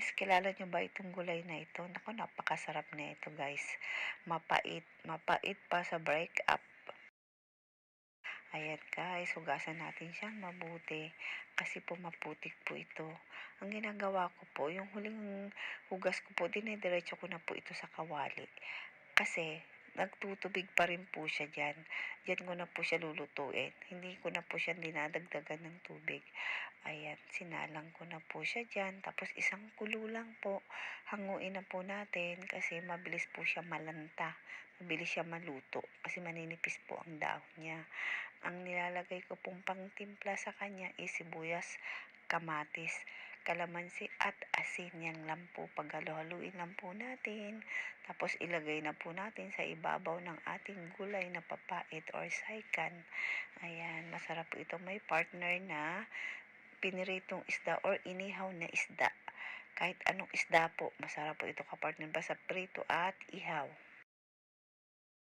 guys, kilala nyo ba itong gulay na ito? Naku, napakasarap na ito guys. Mapait, mapait pa sa break up. Ayan guys, hugasan natin siyang mabuti kasi po maputik po ito. Ang ginagawa ko po, yung huling hugas ko po, dinidiretso ko na po ito sa kawali. Kasi nagtutubig pa rin po siya dyan. Diyan ko na po siya lulutuin. Hindi ko na po siya dinadagdagan ng tubig. Ayan, sinalang ko na po siya dyan. Tapos isang kulo lang po. Hanguin na po natin kasi mabilis po siya malanta. Mabilis siya maluto kasi maninipis po ang dahon niya. Ang nilalagay ko pong pangtimpla sa kanya is sibuyas, kamatis, kalamansi at asin. Yan lang po. Paghalo-haluin lang po natin. Tapos ilagay na po natin sa ibabaw ng ating gulay na papait or saikan. Ayan, masarap po ito. May partner na piniritong isda or inihaw na isda. Kahit anong isda po, masarap po ito kapartner ba sa prito at ihaw.